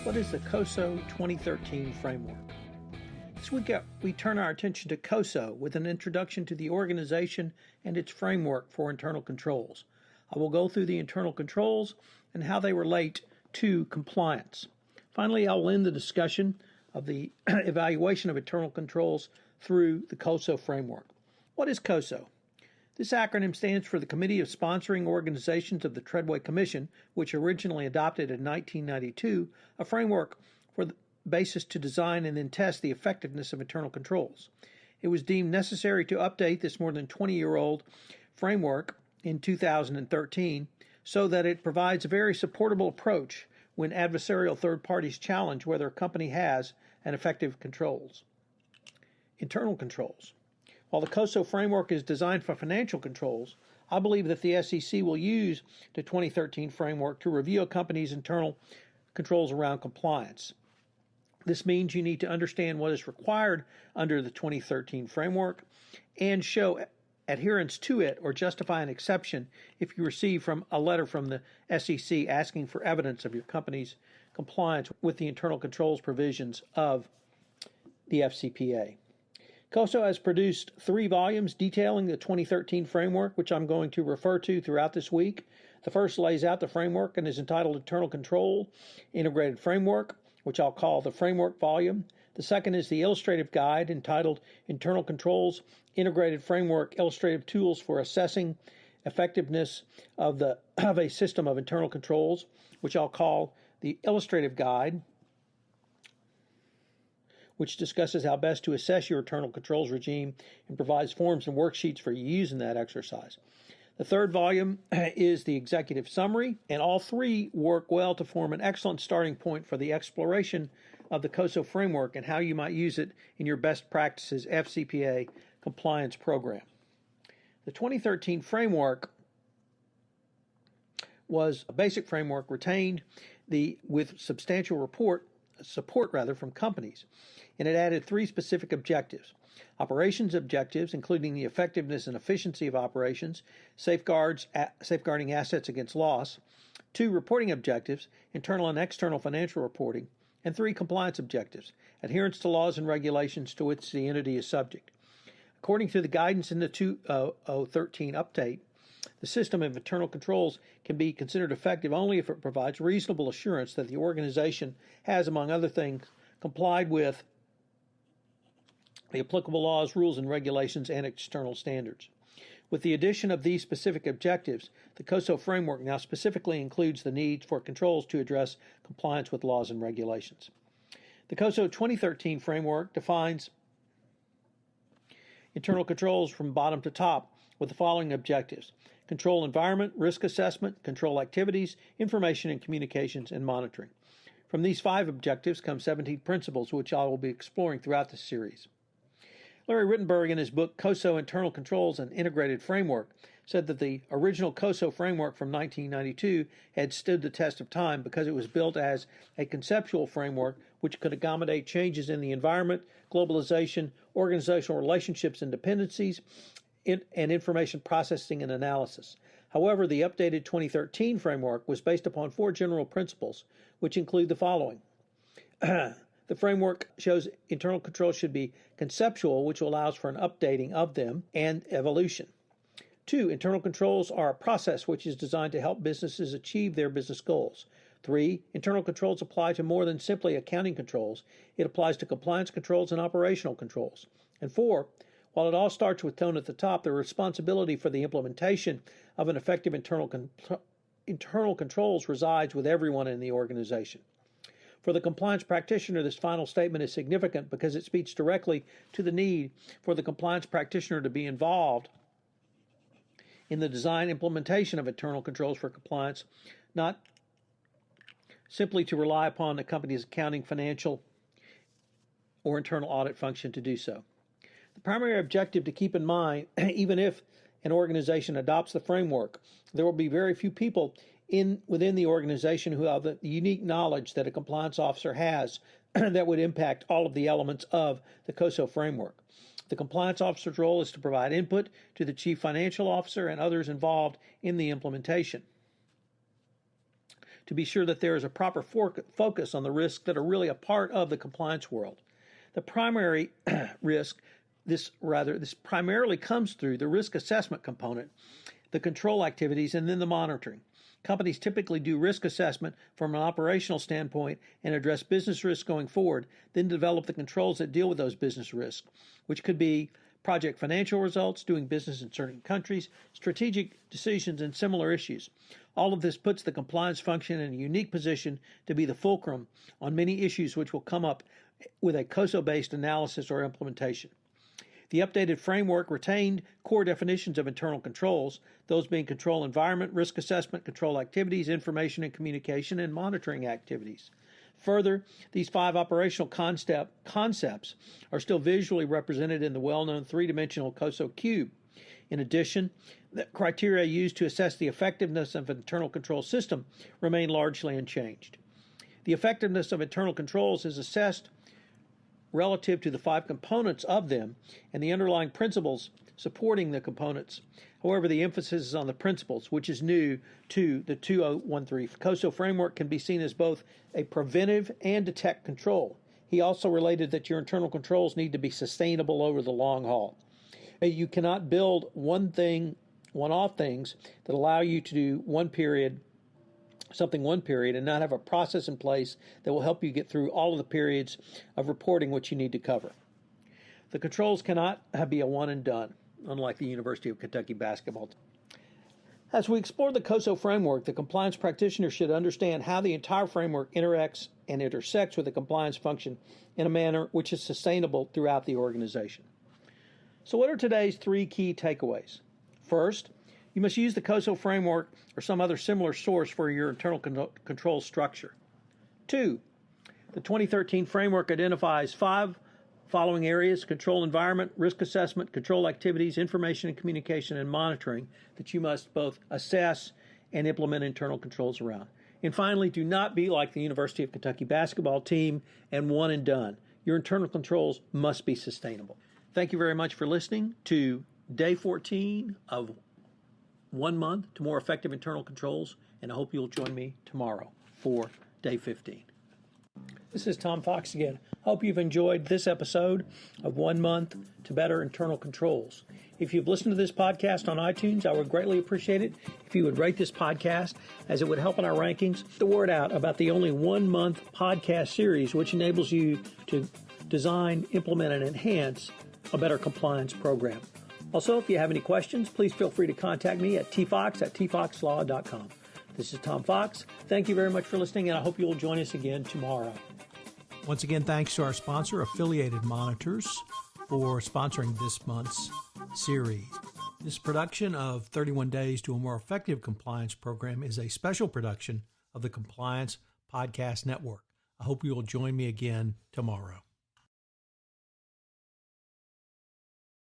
What is the COSO 2013 framework? This week we turn our attention to COSO with an introduction to the organization and its framework for internal controls. I will go through the internal controls and how they relate to compliance. Finally, I will end the discussion of the evaluation of internal controls through the COSO framework. What is COSO? This acronym stands for the Committee of Sponsoring Organizations of the Treadway Commission, which originally adopted in 1992 a framework for the basis to design and then test the effectiveness of internal controls. It was deemed necessary to update this more than 20-year-old framework in 2013 so that it provides a very supportable approach when adversarial third parties challenge whether a company has an effective controls. Internal controls. While the COSO framework is designed for financial controls, I believe that the SEC will use the 2013 framework to review a company's internal controls around compliance. This means you need to understand what is required under the 2013 framework and show adherence to it or justify an exception if you receive from a letter from the SEC asking for evidence of your company's compliance with the internal controls provisions of the FCPA. COSO has produced 3 volumes detailing the 2013 framework, which I'm going to refer to throughout this week. The first lays out the framework and is entitled Internal Control Integrated Framework, which I'll call the Framework Volume. The second is the illustrative guide entitled Internal Controls Integrated Framework Illustrative Tools for Assessing Effectiveness of a System of Internal Controls, which I'll call the Illustrative Guide, which discusses how best to assess your internal controls regime and provides forms and worksheets for use in that exercise. The third volume is the executive summary, and all 3 work well to form an excellent starting point for the exploration of the COSO framework and how you might use it in your best practices FCPA compliance program. The 2013 framework was a basic framework retained with substantial support from companies, and it added 3 specific objectives. Operations objectives, including the effectiveness and efficiency of operations, safeguarding assets against loss. 2 reporting objectives, internal and external financial reporting. And 3 compliance objectives, adherence to laws and regulations to which the entity is subject. According to the guidance in the 2013 update, the system of internal controls can be considered effective only if it provides reasonable assurance that the organization has, among other things, complied with the applicable laws, rules, and regulations and external standards. With the addition of these specific objectives, the COSO framework now specifically includes the need for controls to address compliance with laws and regulations. The COSO 2013 framework defines internal controls from bottom to top with the following objectives: control environment, risk assessment, control activities, information and communications, and monitoring. From these 5 objectives come 17 principles, which I will be exploring throughout this series. Larry Rittenberg, in his book COSO Internal Controls and Integrated Framework, said that the original COSO framework from 1992 had stood the test of time because it was built as a conceptual framework which could accommodate changes in the environment, globalization, organizational relationships and dependencies, and information processing and analysis. However, the updated 2013 framework was based upon 4 general principles, which include the following. The framework shows internal controls should be conceptual, which allows for an updating of them and evolution. 2, internal controls are a process which is designed to help businesses achieve their business goals. 3, internal controls apply to more than simply accounting controls. It applies to compliance controls and operational controls. And 4, while it all starts with tone at the top, the responsibility for the implementation of an effective internal controls resides with everyone in the organization. For the compliance practitioner, this final statement is significant because it speaks directly to the need for the compliance practitioner to be involved in the design implementation of internal controls for compliance, not simply to rely upon the company's accounting, financial, or internal audit function to do so. The primary objective to keep in mind, even if an organization adopts the framework, there will be very few people within the organization who have the unique knowledge that a compliance officer has that would impact all of the elements of the COSO framework. The compliance officer's role is to provide input to the chief financial officer and others involved in the implementation. to be sure that there is a proper focus on the risks that are really a part of the compliance world. The primary risk, this primarily comes through the risk assessment component, the control activities, and then the monitoring. Companies typically do risk assessment from an operational standpoint and address business risks going forward, then develop the controls that deal with those business risks, which could be project financial results, doing business in certain countries, strategic decisions, and similar issues. All of this puts the compliance function in a unique position to be the fulcrum on many issues which will come up with a COSO-based analysis or implementation. The updated framework retained core definitions of internal controls, those being control environment, risk assessment, control activities, information and communication, and monitoring activities. Further, these 5 operational concepts are still visually represented in the well-known three-dimensional COSO cube. In addition, the criteria used to assess the effectiveness of an internal control system remain largely unchanged. The effectiveness of internal controls is assessed relative to the 5 components of them and the underlying principles supporting the components. However, the emphasis is on the principles, which is new to the 2013. COSO Framework can be seen as both a preventive and detect control. He also related that your internal controls need to be sustainable over the long haul. You cannot build one-off things that allow you to do one period and not have a process in place that will help you get through all of the periods of reporting which you need to cover. The controls cannot be a one and done, unlike the University of Kentucky basketball team. As we explore the COSO framework, the compliance practitioner should understand how the entire framework interacts and intersects with the compliance function in a manner which is sustainable throughout the organization. So what are today's 3 key takeaways? First, you must use the COSO framework or some other similar source for your internal control structure. 2, the 2013 framework identifies 5 following areas: control environment, risk assessment, control activities, information and communication, and monitoring that you must both assess and implement internal controls around. And finally, do not be like the University of Kentucky basketball team and one and done. Your internal controls must be sustainable. Thank you very much for listening to Day 14 of 1 month to more effective internal controls, and I hope you'll join me tomorrow for Day 15. This is Tom Fox again. Hope you've enjoyed this episode of 1 month to better internal controls. If you've listened to this podcast on iTunes, I would greatly appreciate it if you would rate this podcast, as it would help in our rankings. Get the word out about the only 1 month podcast series which enables you to design, implement, and enhance a better compliance program. Also, if you have any questions, please feel free to contact me at tfox@tfoxlaw.com. This is Tom Fox. Thank you very much for listening, and I hope you will join us again tomorrow. Once again, thanks to our sponsor, Affiliated Monitors, for sponsoring this month's series. This production of 31 Days to a More Effective Compliance Program is a special production of the Compliance Podcast Network. I hope you will join me again tomorrow.